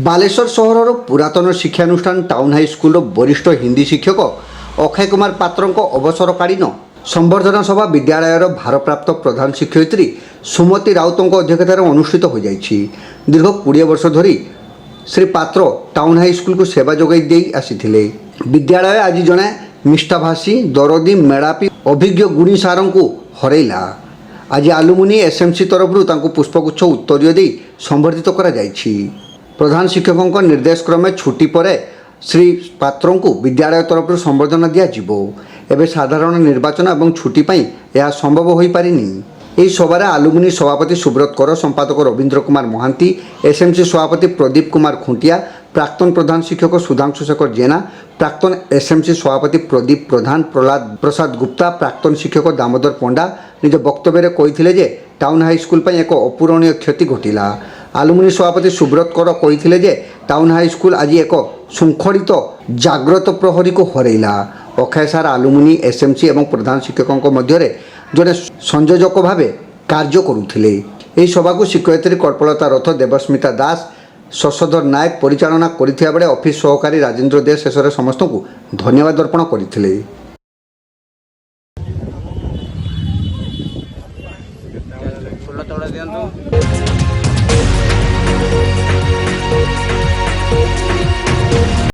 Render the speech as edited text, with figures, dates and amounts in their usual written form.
ବାଲେଶ୍ୱର ସହରର ପୁରାତନ ଶିକ୍ଷାନୁଷ୍ଠାନ ଟାଉନ୍ ହାଇସ୍କୁଲର ବରିଷ୍ଠ ହିନ୍ଦୀ ଶିକ୍ଷକ ଅକ୍ଷୟ କୁମାର ପାତ୍ରଙ୍କ ଅବସରକାଳୀନ ସମ୍ବର୍ଦ୍ଧନା ସଭା ବିଦ୍ୟାଳୟର ଭାରପ୍ରାପ୍ତ ପ୍ରଧାନ ଶିକ୍ଷୟିତ୍ରୀ ସୁମତି ରାଉତଙ୍କ ଅଧ୍ୟକ୍ଷତାରେ ଅନୁଷ୍ଠିତ ହୋଇଯାଇଛି। ଦୀର୍ଘ 20 ବର୍ଷ ଧରି ଶ୍ରୀ ପାତ୍ର ଟାଉନ୍ ହାଇସ୍କୁଲକୁ ସେବା ଯୋଗାଇ ଦେଇ ଆସିଥିଲେ। ବିଦ୍ୟାଳୟ ଆଜି ଜଣେ ନିଷ୍ଠାଭାଷୀ ଦରଦୀ ମେଳାପୀ ଅଭିଜ୍ଞ ଗୁଣୀ ସାରଙ୍କୁ ହରାଇଲା। ଆଜି ଆଲୁମିନି ଏସ୍ଏମ୍ସି ତରଫରୁ ତାଙ୍କୁ ପୁଷ୍ପଗୁଚ୍ଛ ଉତ୍ତରୀୟ ଦେଇ ସମ୍ବର୍ଦ୍ଧିତ କରାଯାଇଛି। ପ୍ରଧାନ ଶିକ୍ଷକଙ୍କ ନିର୍ଦ୍ଦେଶ କ୍ରମେ ଛୁଟି ପରେ ଶ୍ରୀ ପାତ୍ରଙ୍କୁ ବିଦ୍ୟାଳୟ ତରଫରୁ ସମ୍ବର୍ଦ୍ଧନା ଦିଆଯିବ। ଏବେ ସାଧାରଣ ନିର୍ବାଚନ ଏବଂ ଛୁଟି ପାଇଁ ଏହା ସମ୍ଭବ ହୋଇପାରିନି। ଏହି ସଭାରେ ଆଲୁମିନି ସଭାପତି ସୁବ୍ରତ କର, ସମ୍ପାଦକ ରବୀନ୍ଦ୍ର କୁମାର ମହାନ୍ତି, ଏସ୍ଏମ୍ସି ସଭାପତି ପ୍ରଦୀପ କୁମାର ଖୁଣ୍ଟିଆ, ପ୍ରାକ୍ତନ ପ୍ରଧାନ ଶିକ୍ଷକ ସୁଧାଂଶୁ ଶେଖର ଜେନା, ପ୍ରାକ୍ତନ ଏସ୍ଏମ୍ସି ସଭାପତି ପ୍ରଦୀପ ପ୍ରଧାନ, ପ୍ରହ୍ଲାଦ ପ୍ରସାଦ ଗୁପ୍ତା, ପ୍ରାକ୍ତନ ଶିକ୍ଷକ ଦାମୋଦର ପଣ୍ଡା ନିଜ ବକ୍ତବ୍ୟରେ କହିଥିଲେ ଯେ ଟାଉନ୍ ହାଇସ୍କୁଲ ପାଇଁ ଏକ ଅପୂରଣୀୟ କ୍ଷତି ଘଟିଲା। ଆଲୁମିନି ସଭାପତି ସୁବ୍ରତ କର କହିଥିଲେ ଯେ ଟାଉନ୍ ହାଇସ୍କୁଲ ଆଜି ଏକ ଶୃଙ୍ଖଳିତ ଜାଗ୍ରତ ପ୍ରହରୀକୁ ହରାଇଲା। ଅକ୍ଷୟ ସାର୍ ଆଲୁମିନି ଏସ୍ଏମ୍ସି ଏବଂ ପ୍ରଧାନ ଶିକ୍ଷକଙ୍କ ମଧ୍ୟରେ ଜଣେ ସଂଯୋଜକ ଭାବେ କାର୍ଯ୍ୟ କରୁଥିଲେ। ଏହି ସଭାକୁ ଶିକ୍ଷୟିତ୍ରୀ କଳ୍ପଲତା ରଥ, ଦେବସ୍ମିତା ଦାସ, ଶଶଧର ନାୟକ ପରିଚାଳନା କରିଥିବା ବେଳେ ଅଫିସ୍ ସହକାରୀ ରାଜେନ୍ଦ୍ର ଦେ ଶେଷରେ ସମସ୍ତଙ୍କୁ ଧନ୍ୟବାଦ ଅର୍ପଣ କରିଥିଲେ। ଫୁଲ ତୋଡ଼ା ଦିଅନ୍ତୁ।